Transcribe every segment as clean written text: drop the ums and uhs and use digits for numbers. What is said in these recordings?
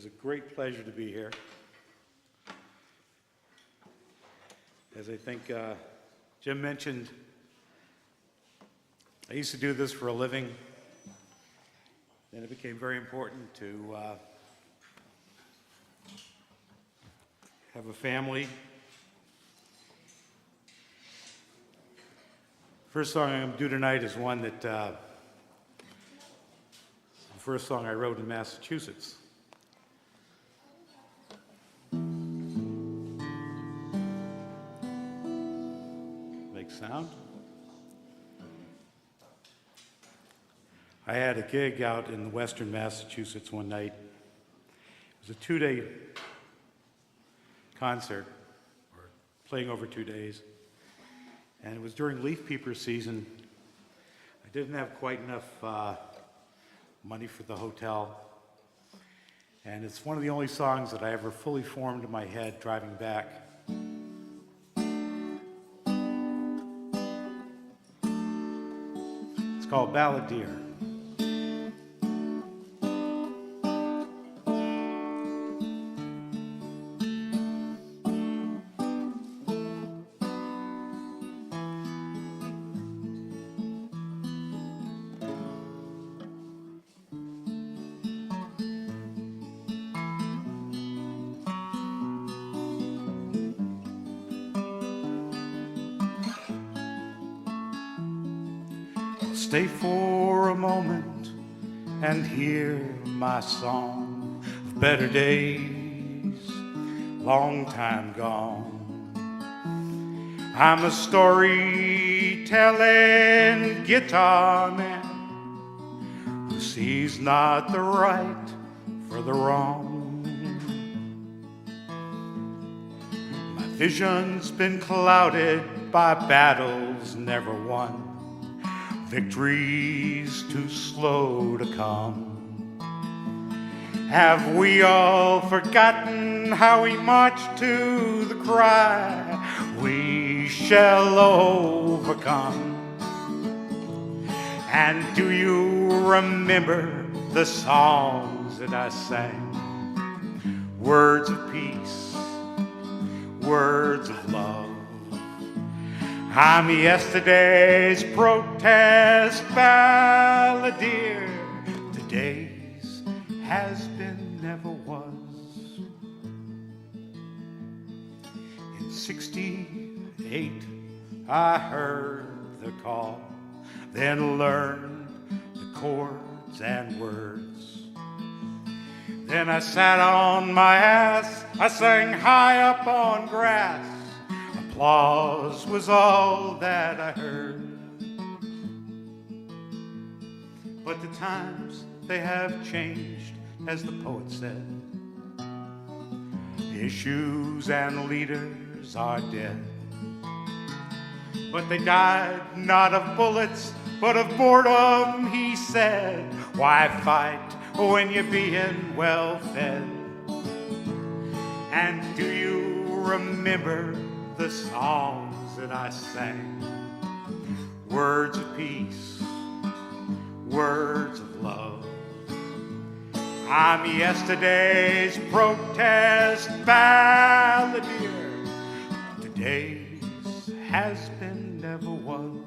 is a great pleasure to be here. As I think Jim mentioned, I used to do this for a living, and it became very important to have a family. First song I'm going to do tonight is one that the first song I wrote in Massachusetts. Make sound. I had a gig out in western Massachusetts one night. It was a 2-day concert, or playing over 2 days. And it was during leaf peeper season. I didn't have quite enough money for the hotel. And it's one of the only songs that I ever fully formed in my head driving back. It's called Balladeer. Stay for a moment and hear my song of better days, long time gone. I'm a storytelling guitar man who sees not the right for the wrong. My vision's been clouded by battles never won, victories too slow to come. Have we all forgotten how we marched to the cry, we shall overcome? And do you remember the songs that I sang? Words of peace, words of love. I'm yesterday's protest balladeer. Today's has been, never was. In '68, I heard the call, then learned the chords and words. Then I sat on my ass, I sang high up on grass. Applause was all that I heard. But the times, they have changed, as the poet said. Issues and leaders are dead. But they died not of bullets, but of boredom, he said. Why fight when you're being well fed? And do you remember the songs that I sang? Words of peace, words of love. I'm yesterday's protest balladeer. Today's has been, never was.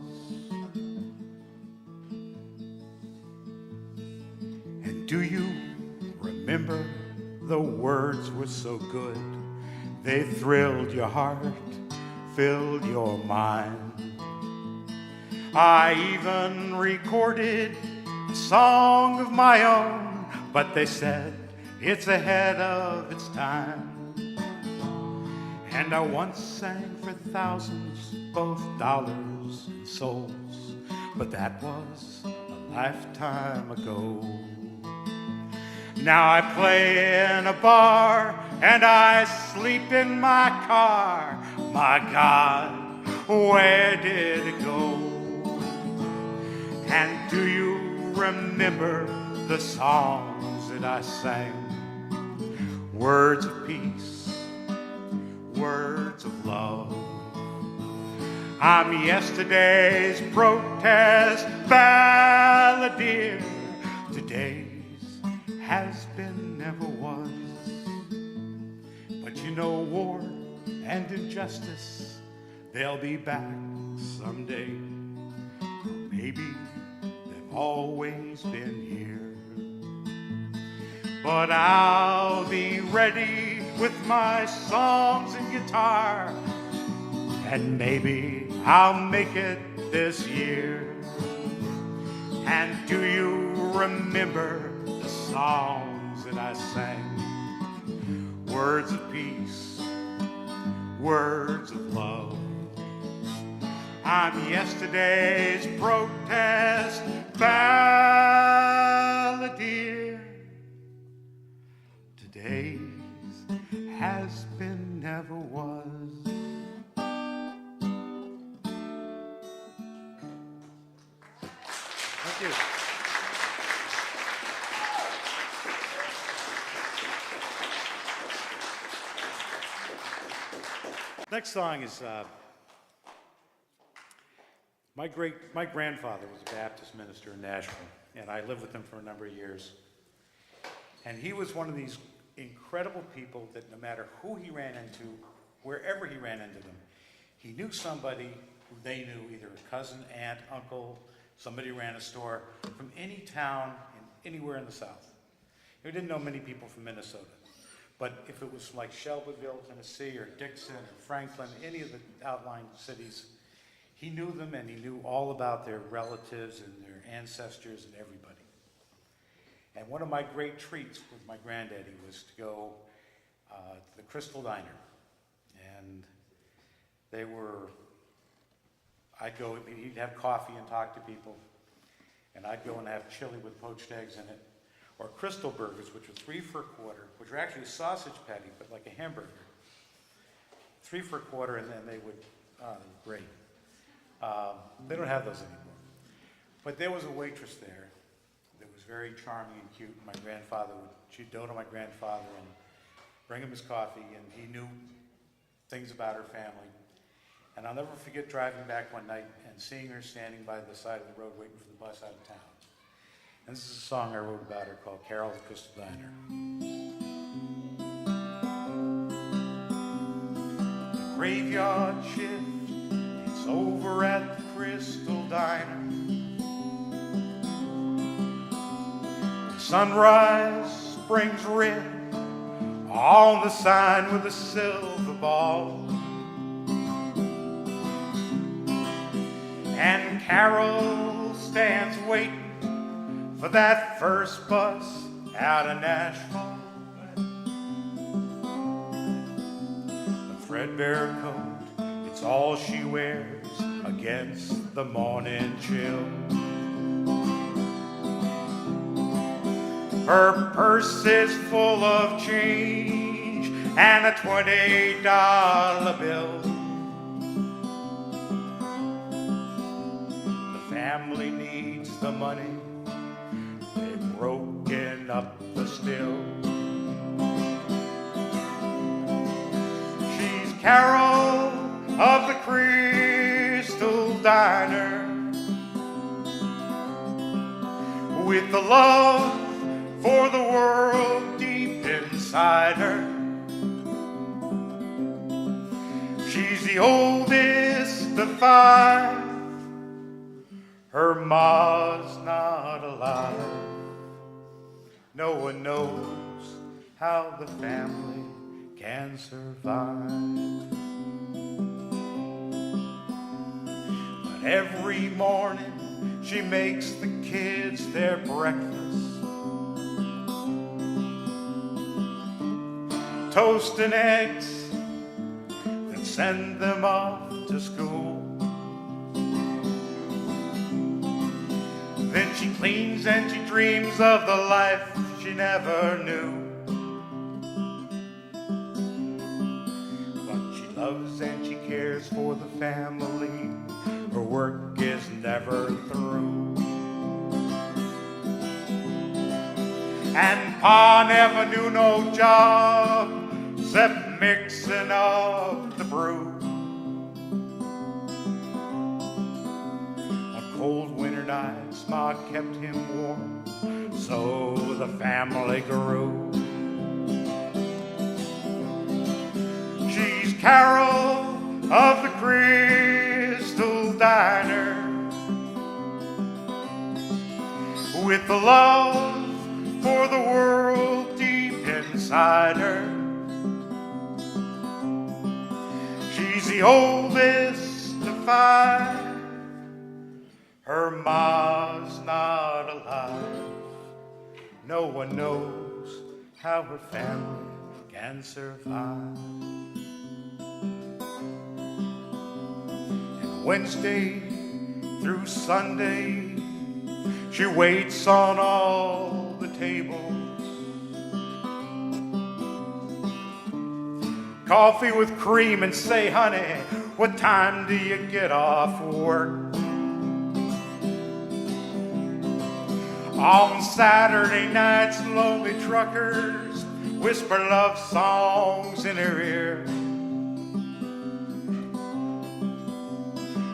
And do you remember the words were so good? They thrilled your heart, filled your mind. I even recorded a song of my own, but they said it's ahead of its time. And I once sang for thousands, both dollars and souls, but that was a lifetime ago. Now I play in a bar and I sleep in my car. My God, where did it go? And do you remember the songs that I sang? Words of peace, words of love. I'm yesterday's protest balladeer. Today's has been, never was. you know war and injustice, they'll be back someday. Maybe they've always been here. But I'll be ready with my songs and guitar, and maybe I'll make it this year. And do you remember the songs that I sang? Words of peace, words of love. I'm yesterday's protest balladeer. Today's has been, never was. Thank you. Next song is my grandfather was a Baptist minister in Nashville, and I lived with him for a number of years. And he was one of these incredible people that no matter who he ran into, wherever he ran into them, he knew somebody who they knew, either a cousin, aunt, uncle, somebody who ran a store from any town and anywhere in the South. He didn't know many people from Minnesota. But if it was like Shelbyville, Tennessee, or Dixon, or Franklin, any of the outlying cities, he knew them, and he knew all about their relatives and their ancestors and everybody. And one of my great treats with my granddaddy was to go to the Crystal Diner. And I'd go, he'd have coffee and talk to people, and I'd go and have chili with poached eggs in it, or Crystal burgers, which were 3 for $1, which were actually a sausage patty, but like a hamburger. 3 for $1, and then they were great. They don't have those anymore. But there was a waitress there that was very charming and cute. She'd dote on my grandfather and bring him his coffee, and he knew things about her family. And I'll never forget driving back one night and seeing her standing by the side of the road waiting for the bus out of town. And this is a song I wrote about her called Carol at the Crystal Diner. The graveyard shift, it's over at the Crystal Diner. The sunrise springs red on the sign with a silver ball. And Carol stands waiting for that first bus out of Nashville. A threadbare coat, it's all she wears against the morning chill. Her purse is full of change and a $20 bill. The family needs the money, they've broken up the still. She's Carol of the Crystal Diner, with the love for the world deep inside her. She's the oldest of 5. Her ma's not alive. No one knows how the family can survive. But every morning she makes the kids their breakfast. Toast and eggs, then send them off to school. Then she cleans and she dreams of the life she never knew. But she loves and she cares for the family. Her work is never through. And Pa never knew no job except mixing up the brew. On cold winter nights, Ma kept him warm, so the family grew. carol of the crystal diner, with the love for the world deep inside her. She's the oldest of five, her ma's not alive. No one knows how her family can survive. And Wednesday through Sunday, she waits on all the tables. Coffee with cream and say, honey, what time do you get off work? On Saturday nights, lonely truckers whisper love songs in her ear.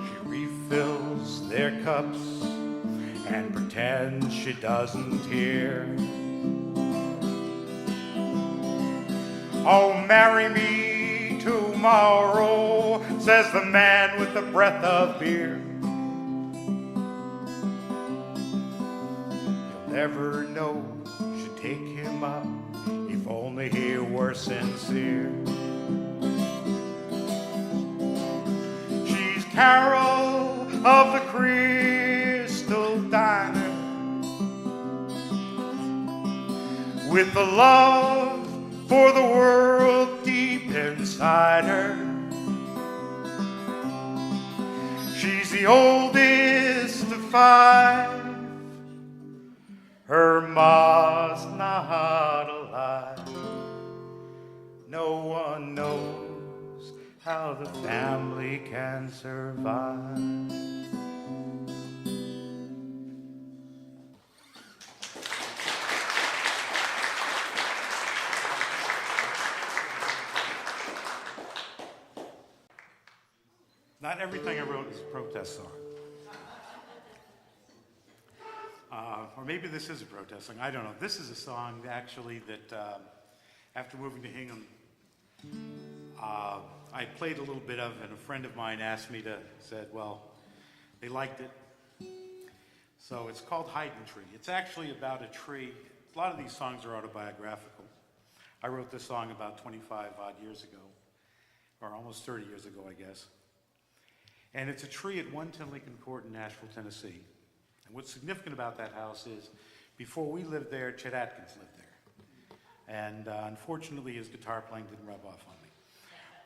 She refills their cups and pretends she doesn't hear. Oh, marry me tomorrow, says the man with the breath of beer. You'll never know she'd take him up if only he were sincere. She's carol of the crystal diner, with the love for the world deep inside her. She's the oldest of five, her ma's not alive. No one knows how the family can survive. Not everything I wrote is a protest song. Or maybe this is a protest song. I don't know. This is a song, actually, that after moving to Hingham, I played a little bit of, and a friend of mine said, well, they liked it. So it's called Hiding Tree. It's actually about a tree. A lot of these songs are autobiographical. I wrote this song about 25 odd years ago, or almost 30 years ago, I guess. And it's a tree at 110 Lincoln Court in Nashville, Tennessee. And what's significant about that house is, before we lived there, Chet Atkins lived there. And unfortunately, his guitar playing didn't rub off on me.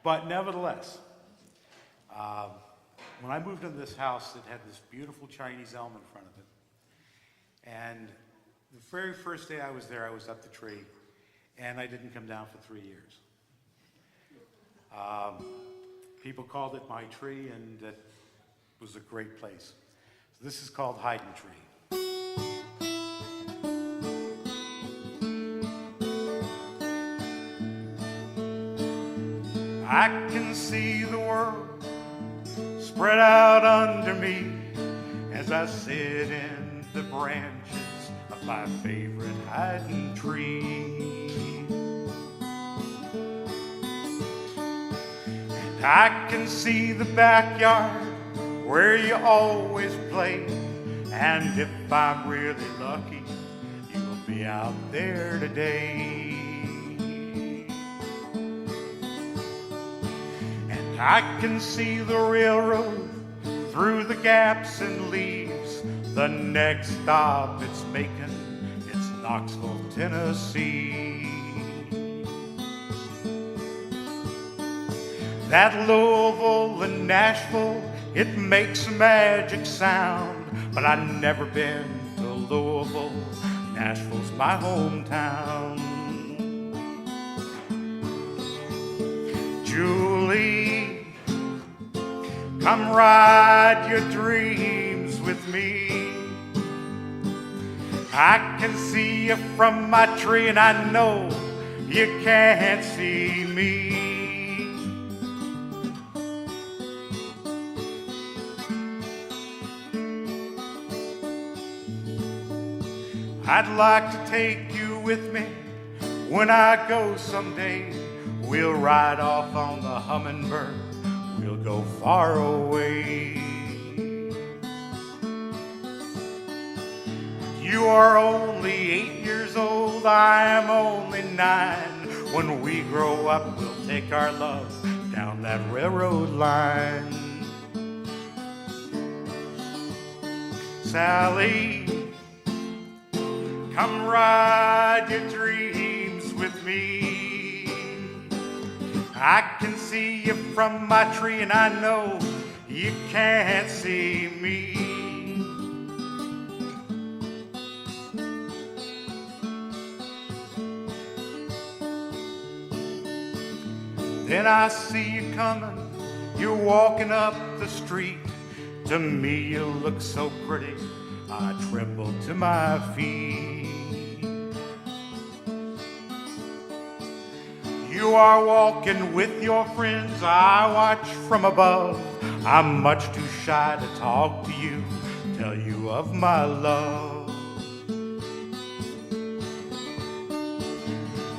But nevertheless, when I moved into this house, it had this beautiful Chinese elm in front of it. And the very first day I was there, I was up the tree, and I didn't come down for 3 years. People called it my tree, and it was a great place. So this is called Hiding Tree. I can see the world spread out under me as I sit in the branches of my favorite hiding tree. I can see the backyard where you always play, and if I'm really lucky, you'll be out there today. And I can see the railroad through the gaps and leaves. The next stop it's making, it's Knoxville, Tennessee. That Louisville and Nashville, it makes a magic sound. But I've never been to Louisville, Nashville's my hometown. Julie, come ride your dreams with me. I can see you from my tree, and I know you can't see me. I'd like to take you with me when I go someday, We'll ride off on the hummingbird. We'll go far away. You are only 8 years old, I am only 9. When we grow up, we'll take our love down that railroad line. Sally, come ride your dreams with me. I can see you from my tree, and I know you can't see me. Then I see you coming, you're walking up the street. To me you look so pretty, I tremble to my feet. You are walking with your friends, I watch from above. I'm much too shy to talk to you, tell you of my love.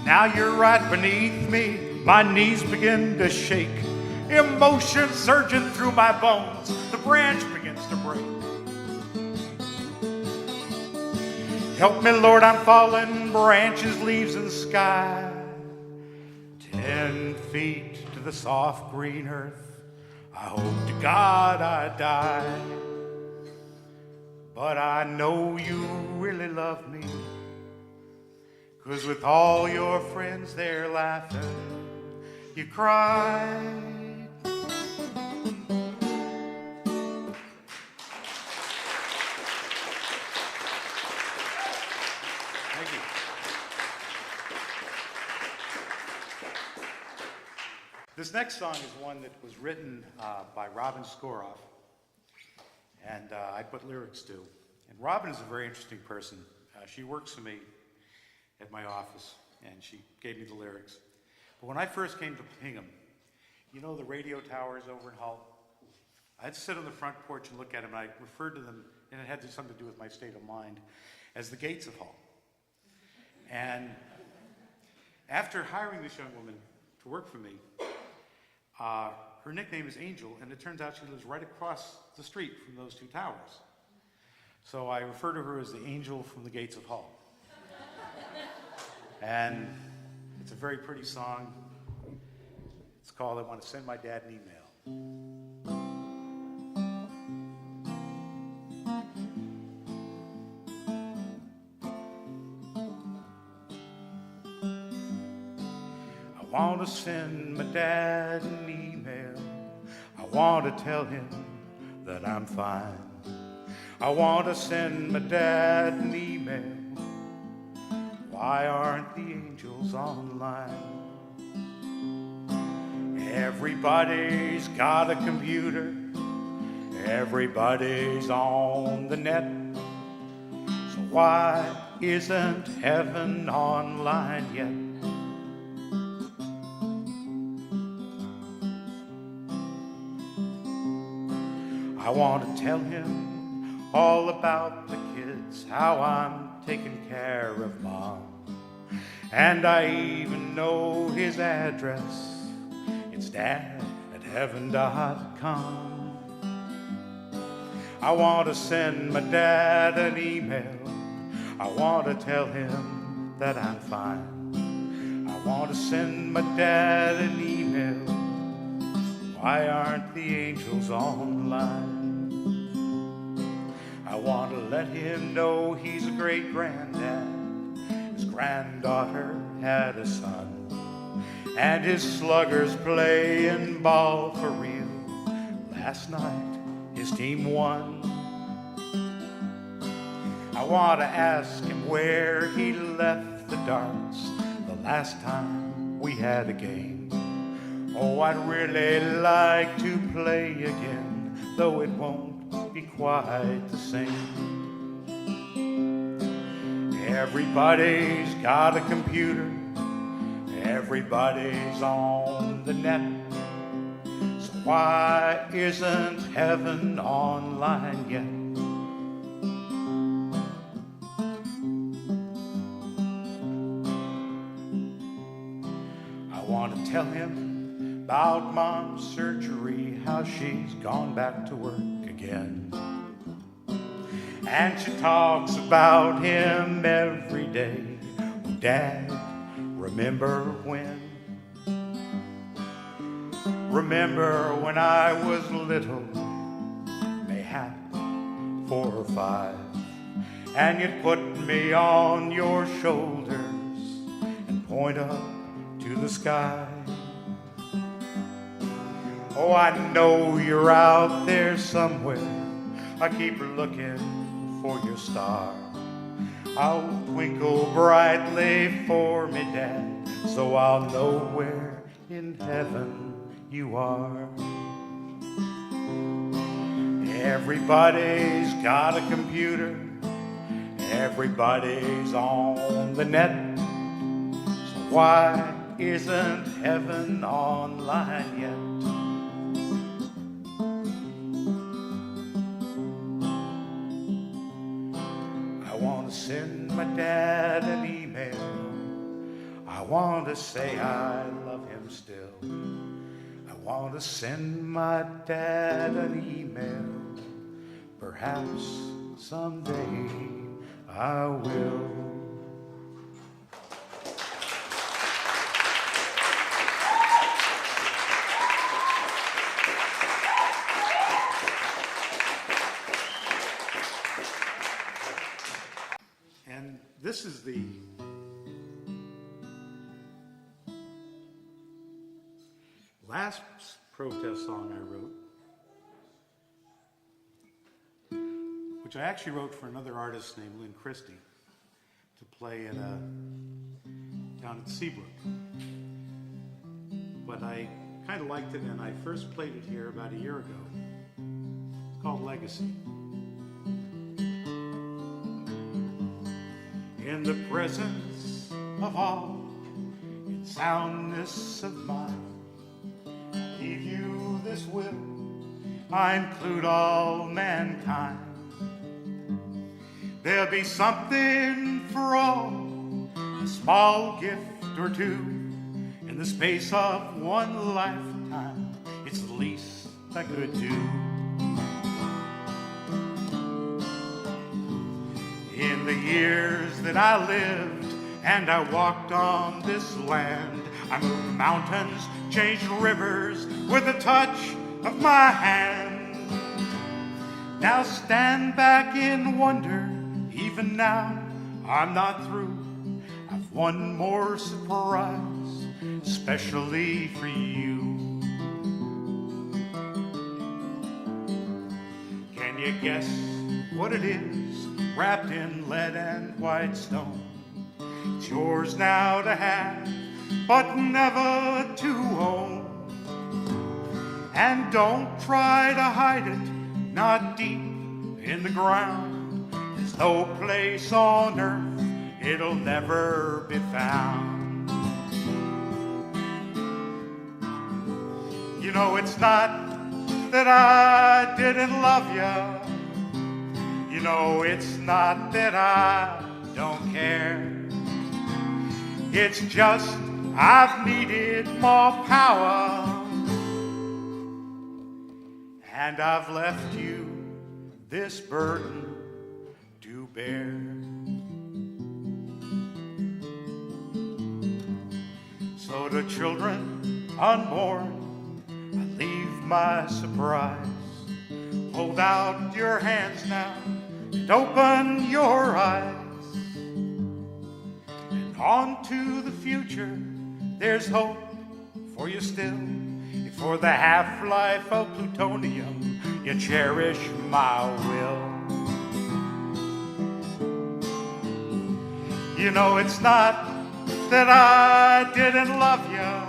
Now you're right beneath me, my knees begin to shake. Emotion surging through my bones, the branch begins to break. Help me, Lord, I'm falling, branches, leaves, and sky. 10 feet to the soft green earth, I hope to God I die. But I know you really love me, 'cause with all your friends there laughing, you cried. Thank you. This next song is one that was written by Robin Skoroff, and I put lyrics to. And Robin is a very interesting person. She works for me at my office, and she gave me the lyrics. But when I first came to Hingham, you know the radio towers over in Hull? I'd sit on the front porch and look at them, and I referred to them, and it had something to do with my state of mind, as the gates of Hull. And after hiring this young woman to work for me, her nickname is Angel, and it turns out she lives right across the street from those two towers. So I refer to her as the Angel from the gates of Hull. And it's a very pretty song. It's called I Want to Send My Dad an Email. I want to send my dad an email. I want to tell him that I'm fine. I want to send my dad an email. Why aren't the angels online? Everybody's got a computer. Everybody's on the net. So why isn't heaven online yet? I want to tell him all about the kids, how I'm taking care of Mom. And I even know his address. It's dad@heaven.com. I want to send my dad an email. I want to tell him that I'm fine. I want to send my dad an email. Why aren't the angels online? I want to let him know he's a great granddad. His granddaughter had a son, and his sluggers playing ball for real. Last night his team won. I want to ask him where he left the darts the last time we had a game. Oh, I'd really like to play again, though it won't be quite the same. Everybody's got a computer. Everybody's on the net. So why isn't heaven online yet? I want to tell about Mom's surgery, how she's gone back to work again. And she talks about him every day. Dad, remember when? Remember when I was little, mayhap 4 or 5, and you'd put me on your shoulders and point up to the sky. Oh, I know you're out there somewhere. I keep looking for your star. I'll twinkle brightly for me, Dad, so I'll know where in heaven you are. Everybody's got a computer. Everybody's on the net. So why isn't heaven online yet? I want to send my dad an email. I want to say I love him still. I want to send my dad an email. Perhaps someday I will. And this is the last protest song I wrote, which I actually wrote for another artist named Lynn Christie to play down at Seabrook. But I kind of liked it, and I first played it here about a year ago. It's called Legacy. In the presence of all, in soundness of mind, give you this will, I include all mankind. There'll be something for all, a small gift or two, in the space of one lifetime. It's the least I could do. In the years that I lived and I walked on this land, I moved mountains, changed rivers with a touch of my hand. Now stand back in wonder, even now I'm not through. I've one more surprise, especially for you. Can you guess what it is, wrapped in lead and white stone? It's yours now to have, but never to own. And don't try to hide it, not deep in the ground. There's no place on earth it'll never be found. You know, it's not that I didn't love you. You know, it's not that I don't care. It's just I've needed more power, and I've left you this burden to bear. So to children unborn, I leave my surprise. Hold out your hands now and open your eyes. And on to the future, there's hope for you still. If for the half-life of plutonium you cherish my will. You know, it's not that I didn't love you.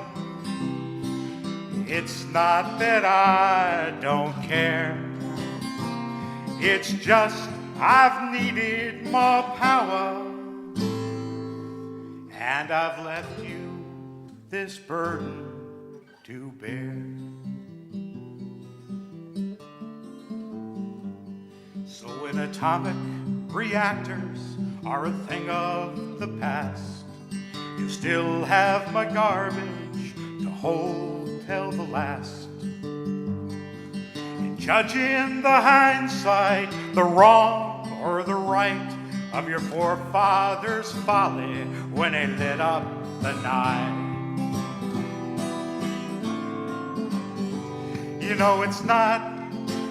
It's not that I don't care. It's just I've needed more power, and I've left you this burden to bear. So when atomic reactors are a thing of the past, you still have my garbage to hold till the last. And judging the hindsight, the wrong or the right of your forefathers' folly when they lit up the night. You know, it's not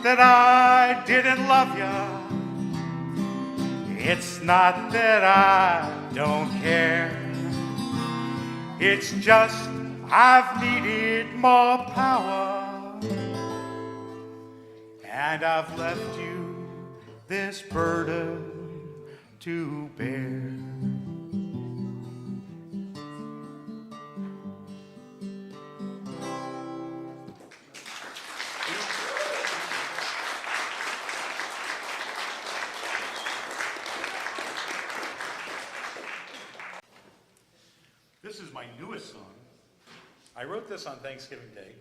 that I didn't love you. It's not that I don't care. It's just I've needed more power, and I've left you this burden to bear. This is my newest song. I wrote this on Thanksgiving Day.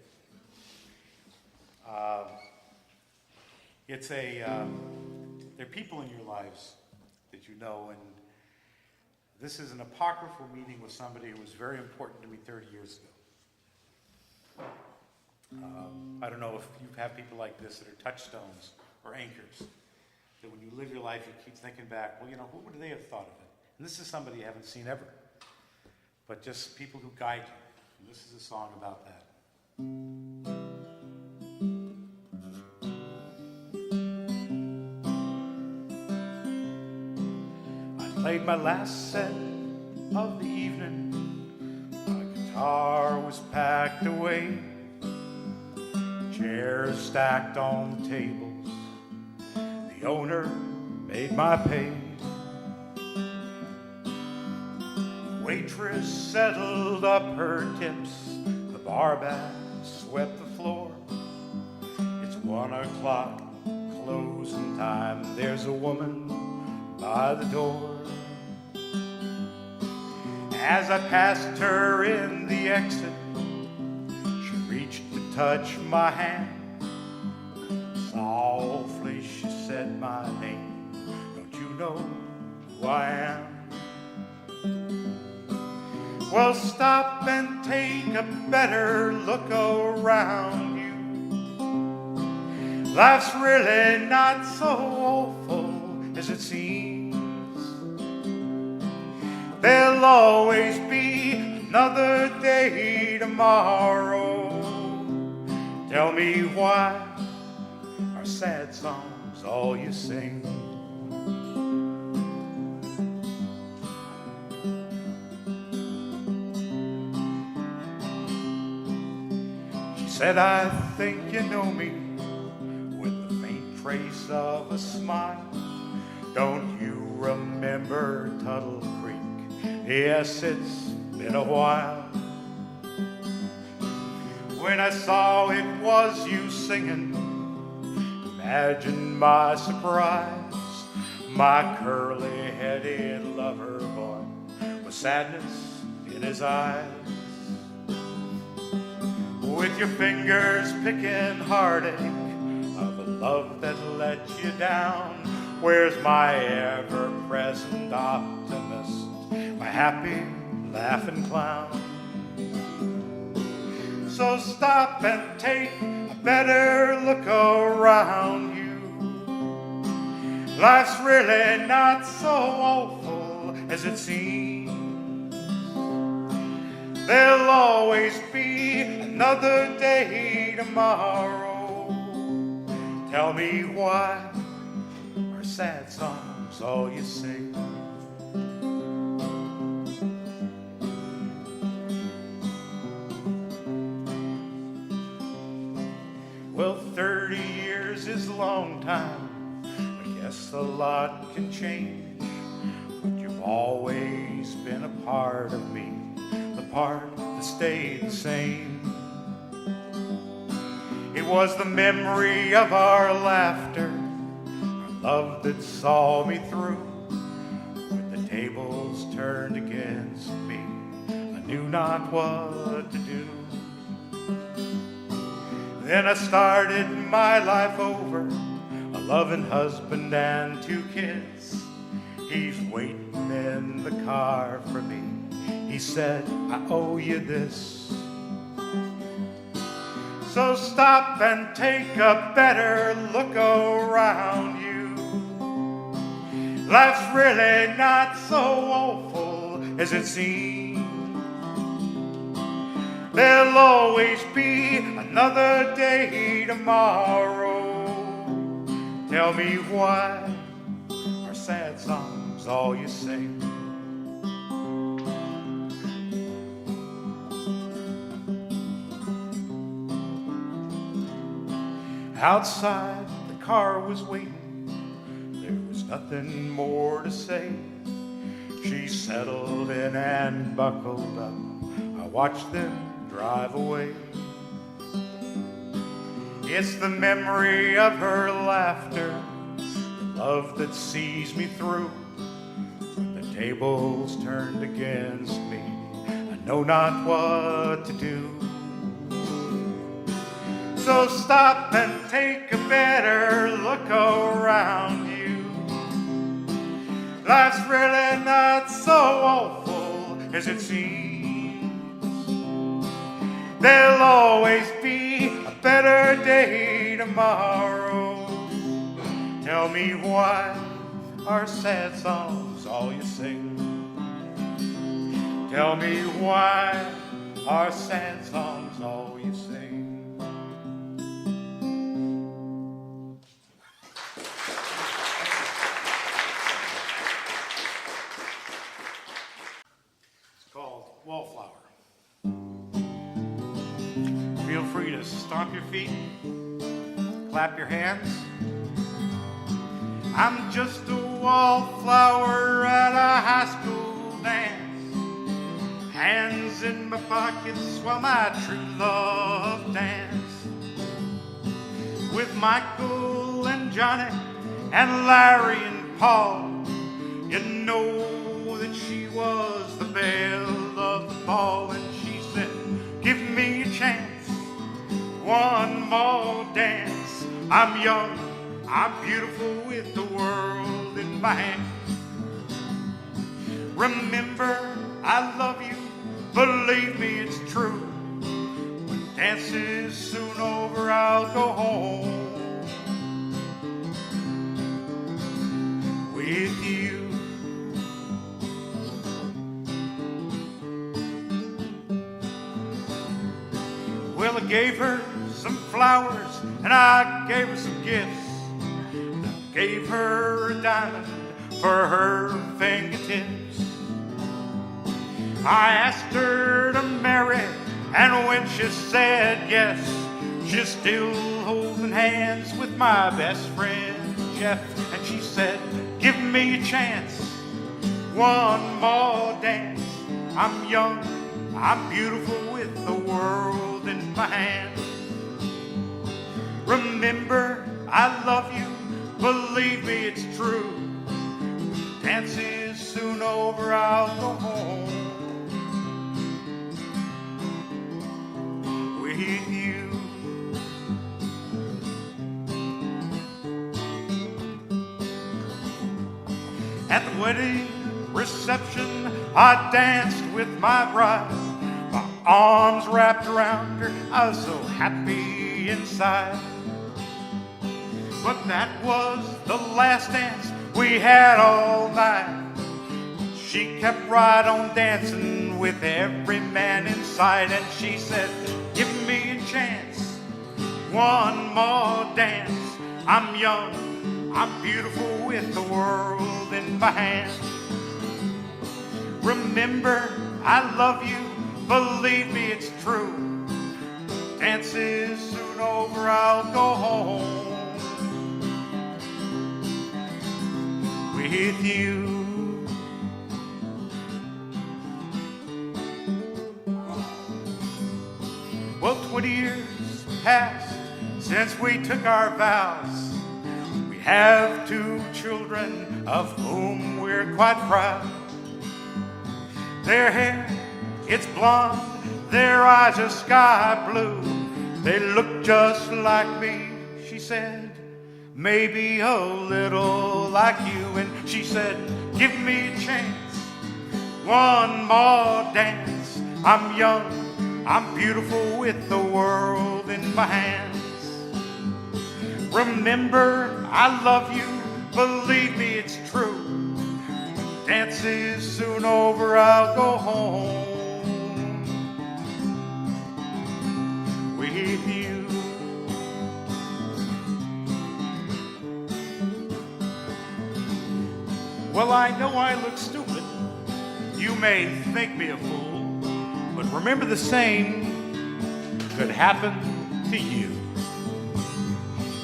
There are people in your lives that you know, and this is an apocryphal meeting with somebody who was very important to me 30 years ago. I don't know if you have people like this that are touchstones or anchors, that when you live your life, you keep thinking back, well, you know, who would they have thought of it? And this is somebody you haven't seen ever, but just people who guide you. And this is a song about that. I played my last set of the evening. My guitar was packed away. Chairs stacked on the tables. The owner made my pay. Waitress settled up her tips. The bar back swept the floor. It's 1 o'clock, closing time. There's a woman by the door. As I passed her in the exit, she reached to touch my hand. Softly she said my name. Don't you know who I am? Well, stop and take a better look around you. Life's really not so awful as it seems. There'll always be another day tomorrow. Tell me why are sad songs all you sing? Said, I think you know me, with a faint trace of a smile. Don't you remember Tuttle Creek? Yes, it's been a while. When I saw it was you singing, imagine my surprise. My curly-headed lover boy with sadness in his eyes. With your fingers picking heartache of a love that let you down. Where's my ever-present optimist, my happy, laughing clown? So stop and take a better look around you. Life's really not so awful as it seems. There'll always be another day tomorrow. Tell me why are sad songs all you sing? Well, 30 years is a long time. I guess a lot can change, but you've always been a part of me. Part that stayed the same. It was the memory of our laughter, our love that saw me through. When the tables turned against me, I knew not what to do. Then I started my life over, a loving husband and 2 kids. He's waiting in the car for me. He said, I owe you this. So stop and take a better look around you. Life's really not so awful as it seems. There'll always be another day tomorrow. Tell me why are sad songs all you sing? Outside, the car was waiting. There was nothing more to say. She settled in and buckled up. I watched them drive away. It's the memory of her laughter, the love that sees me through. When the tables turned against me, I know not what to do. So stop and take a better look around you. Life's really not so awful as it seems. There'll always be a better day tomorrow. Tell me why are sad songs all you sing? Tell me why are sad songs all you sing? Wallflower. Feel free to stomp your feet, clap your hands. I'm just a wallflower at a high school dance. Hands in my pockets while my true love dance. With Michael and Johnny and Larry and Paul, you know that she was the belle of the ball, and she said, give me a chance, one more dance. I'm young, I'm beautiful with the world in my hands. Remember, I love you, believe me, it's true. When dance is soon over, I'll go home with you. Well, I gave her some flowers and I gave her some gifts. I gave her a diamond for her fingertips. I asked her to marry, and when she said yes, she's still holding hands with my best friend Jeff. And she said, give me a chance, one more dance. I'm young, I'm beautiful with the world in my hands. Remember, I love you, believe me, it's true. Dance is soon over, I'll go home with you. At the wedding reception, I danced with my bride. My arms wrapped around her, I was so happy inside. But that was the last dance we had all night. She kept right on dancing with every man in sight. And she said, give me a chance, one more dance. I'm young, I'm beautiful with the world in my hands. Remember, I love you, believe me, it's true. Dance is soon over, I'll go home with you. Well, 20 years passed since we took our vows. We have 2 children of whom we're quite proud. Their hair, it's blonde, their eyes are sky blue. They look just like me, she said, maybe a little like you. And she said, give me a chance, one more dance. I'm young, I'm beautiful with the world in my hands. Remember, I love you, believe me, it's true. Dance is soon over, I'll go home with you. Well, I know I look stupid. You may think me a fool, but remember the same could happen to you.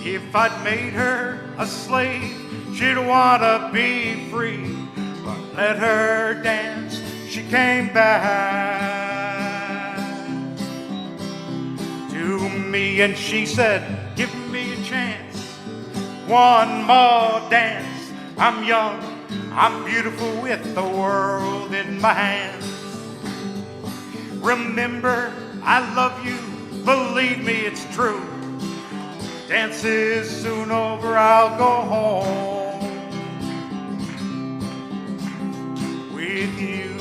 If I'd made her a slave, she'd want to be free. But let her dance, she came back to me and she said, give me a chance, one more dance. I'm young, I'm beautiful with the world in my hands. Remember, I love you, believe me, it's true. Dance is soon over, I'll go home with you.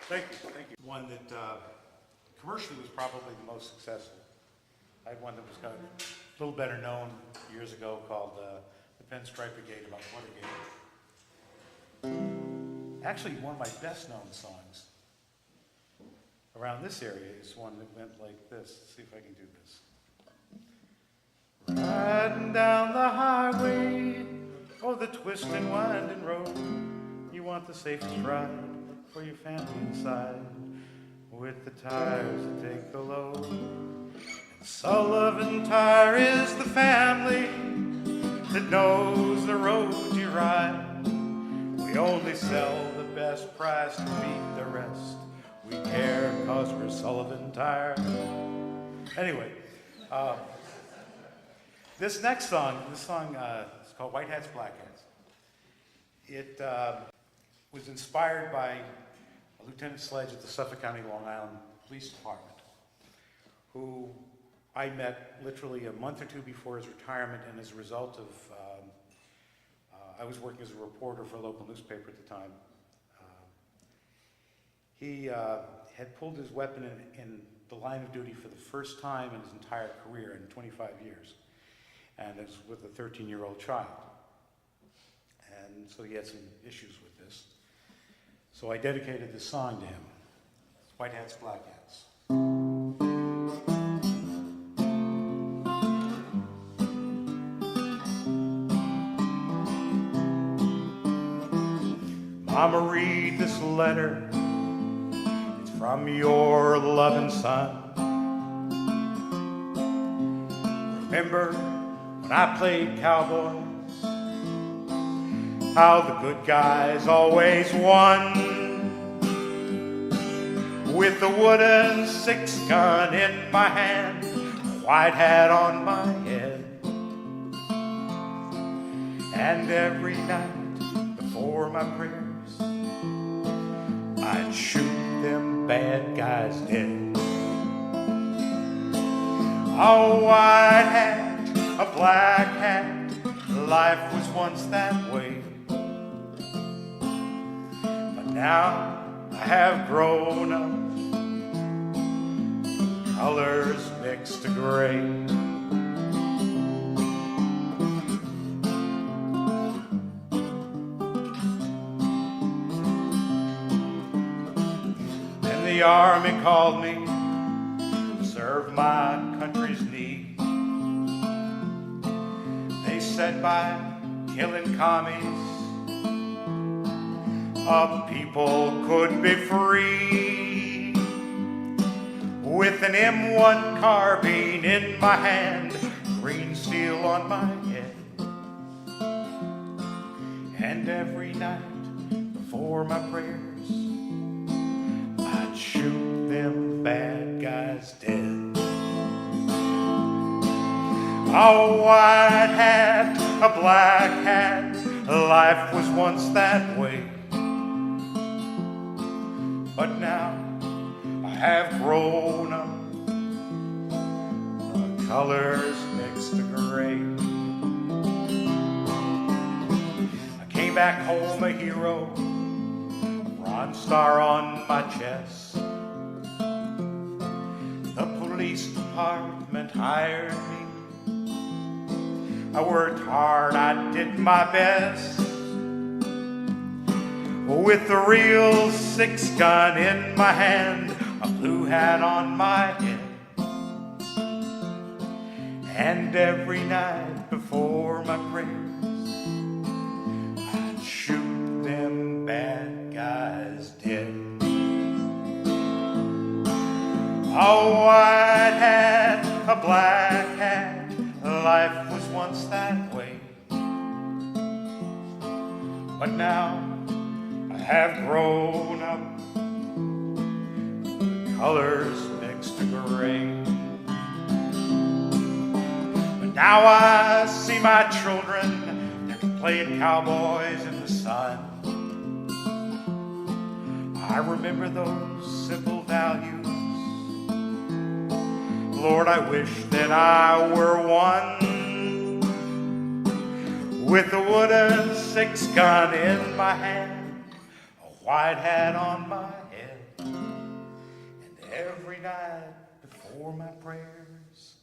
Thank you, thank you. One that commercially was probably the most successful. I had one that was kind of a little better known years ago called The Pinstripe Brigade, about Watergate. Actually, one of my best known songs around this area is one that went like this. Let's see if I can do this. Riding down the highway, oh, the twisting, winding road. You want the safest ride for your family inside, with the tires that take the load. And Sullivan Tire is the family that knows the roads you ride. We only sell the best price to beat the rest. We care cause we're Sullivan Tire. Anyway, this next song, is called White Hats, Black Hats. It was inspired by Lieutenant Sledge at the Suffolk County, Long Island Police Department, who I met literally a month or two before his retirement, and as a result of, I was working as a reporter for a local newspaper at the time. He had pulled his weapon in the line of duty for the first time in his entire career in 25 years, and it was with a 13-year-old child. And so he had some issues with this. So I dedicated this song to him. White Hats, Black Hats. Mama, read this letter. It's from your loving son. Remember when I played cowboy, how the good guys always won. With the wooden 6-gun in my hand, a white hat on my head. And every night before my prayers, I'd shoot them bad guys dead. A white hat, a black hat, life was once that way. But now I have grown up, colors mixed to gray. Then the army called me to serve my country's need. They said by killing commies, a people could be free. With an M1 carbine in my hand, green steel on my head. And every night before my prayers, I'd shoot them bad guys dead. A white hat, a black hat, life was once that way. But now I have grown up, colors mixed to gray. I came back home a hero, a bronze star on my chest. The police department hired me. I worked hard, I did my best. With the real 6-gun in my hand, a blue hat on my head. And every night before my prayers, I'd shoot them bad guys dead. A white hat, a black hat, life was once that way. But now I have grown up, the colors mixed to gray. But now I see my children, they're playing cowboys in the sun. I remember those simple values. Lord, I wish that I were one, with a wooden 6-gun in my hand, a white hat on my head, and every night before my prayers,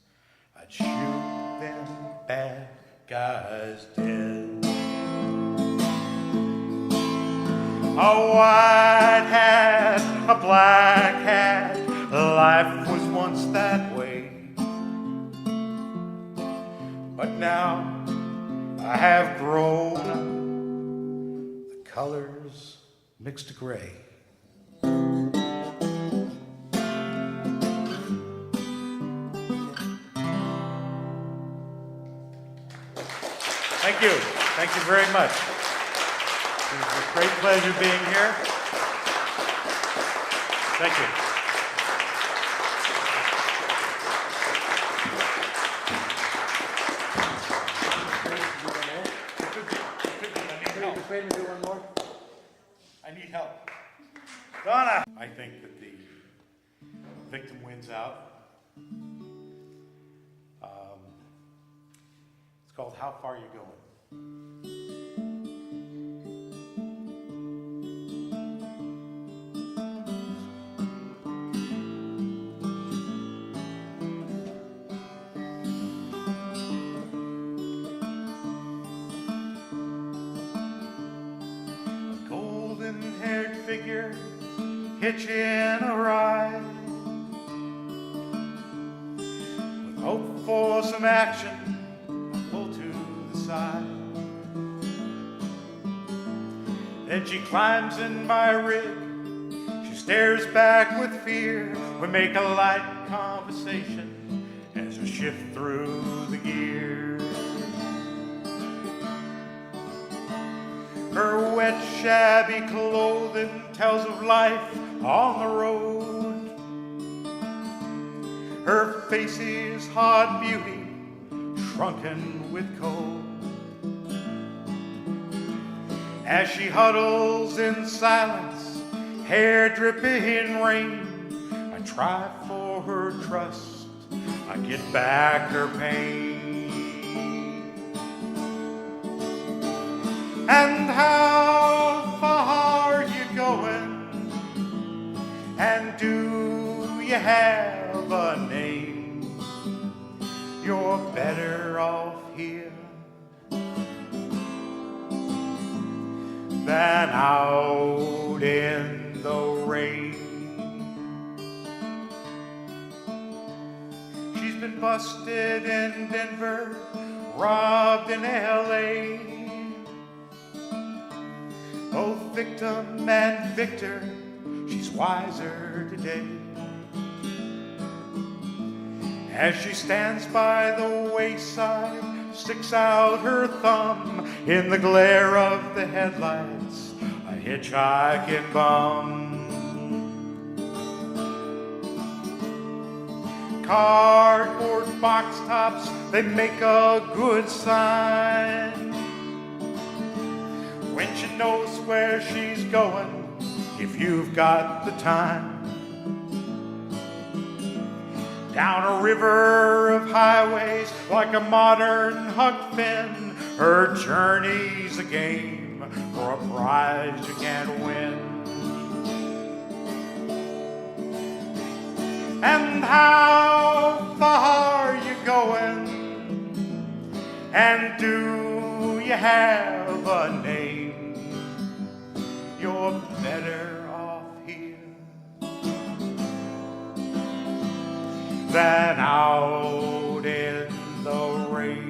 I'd shoot them bad guys dead. A white hat, a black hat, life was once that way. But now I have grown up, the colors mixed to gray. Thank you. Thank you very much. It was a great pleasure being here. Thank you. Wait, do one more. I need help. Donna! I think that the victim wins out. It's called How Far You Going? Golden-haired figure hitching a ride, with hope for some action, I pull to the side. Then she climbs in my rig, she stares back with fear. We make a light conversation as we shift through the gears. Her wet, shabby clothing tells of life on the road. Her face is hard beauty, shrunken with cold. As she huddles in silence, hair dripping in rain, I try for her trust, I get back her pain. And how far are you going? And do you have a name? You're better off here than out in the rain. She's been busted in Denver, robbed in LA. Both victim and victor, she's wiser today. As she stands by the wayside, sticks out her thumb in the glare of the headlights, a hitchhiking bum. Cardboard box tops, they make a good sign. When she knows where she's going, if you've got the time. down a river of highways like a modern Huck Finn. Her journey's a game for a prize you can't win. And how far you going? And do you have a name? You're better off here than out in the rain.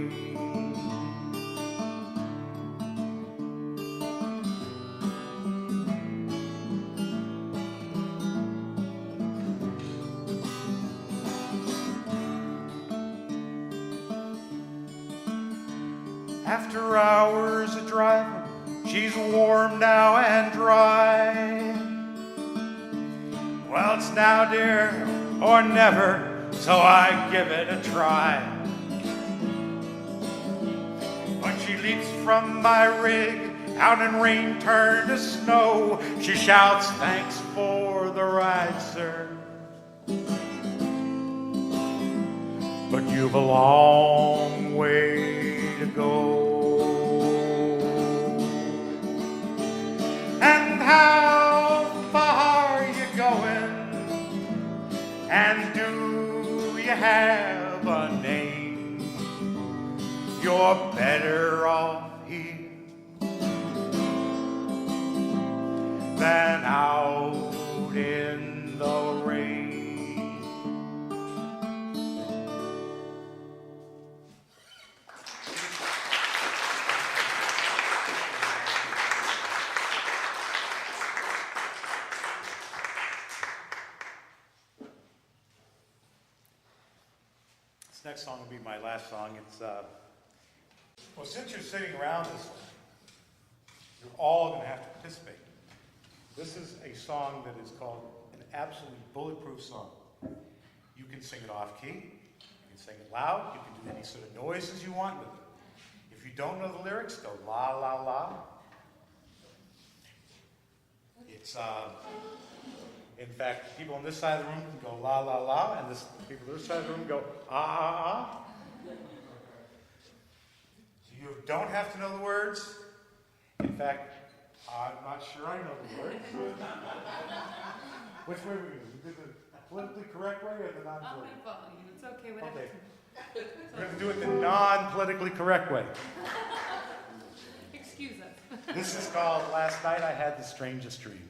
After hours of driving, she's warm now and dry. Well, it's now, dear, or never, so I give it a try. When she leaps from my rig, out in rain turned to snow, she shouts, "Thanks for the ride, sir. But you've a long way to go." And how far you going? And do you have a name? You're better off here than out in the rain. This next song will be my last song. It's well, since you're sitting around this one, you're all going to have to participate. This is a song that is called an absolutely bulletproof song. You can sing it off key, you can sing it loud, you can do any sort of noises you want with it. If you don't know the lyrics, go la la la. It's in fact, people on this side of the room can go la la la, and people on this side of the room go ah ah ah. So you don't have to know the words. In fact, I'm not sure I know the words. Which way are we going? We do the politically correct way or the non-politically? I'll follow you. It's okay, whatever. Okay. We're going to do it the non-politically correct way. Excuse us. This is called Last Night I Had the Strangest Dream.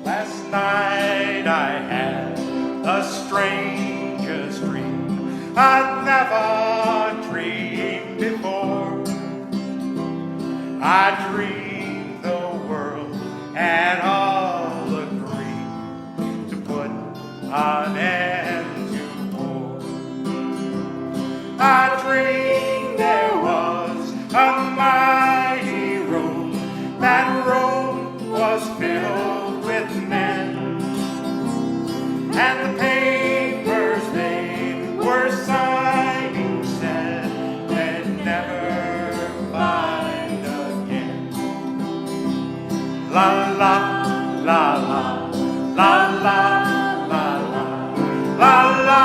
Last night I had the strangest dream I'd never dreamed before. I dreamed the world and all agreed to put an end to war. I dreamed there was a mighty room. That room was filled with men, and the papers they were signing said they'd never find again. La la la la la la la la la la.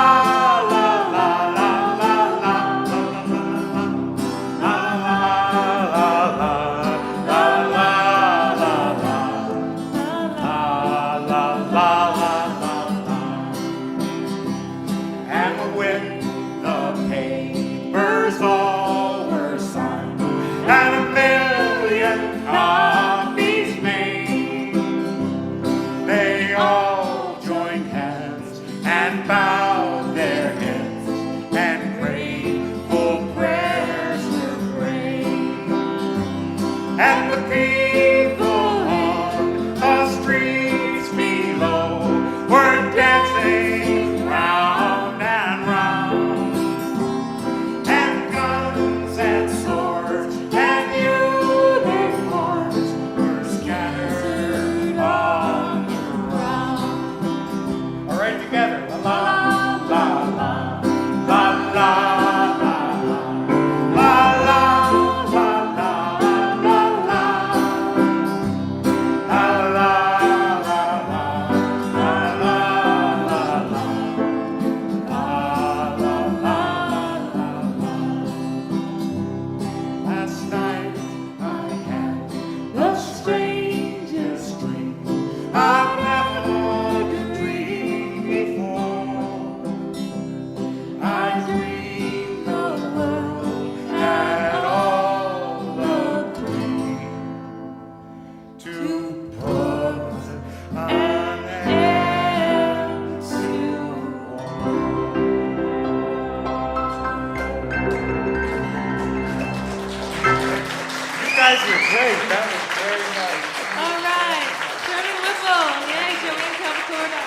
That was very nice. All right, Sherman Whipple, yay, Joanne Capitorda.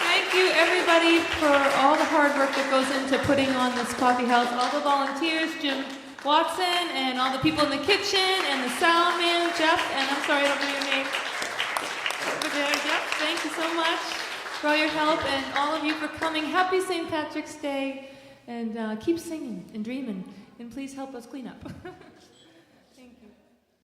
Thank you, everybody, for all the hard work that goes into putting on this coffee house. All the volunteers, Jim Watson, and all the people in the kitchen, and the sound man, Jeff, and I'm sorry, I don't know your name. Over there, Jeff, thank you so much for all your help, and all of you for coming. Happy St. Patrick's Day, and keep singing and dreaming, and please help us clean up.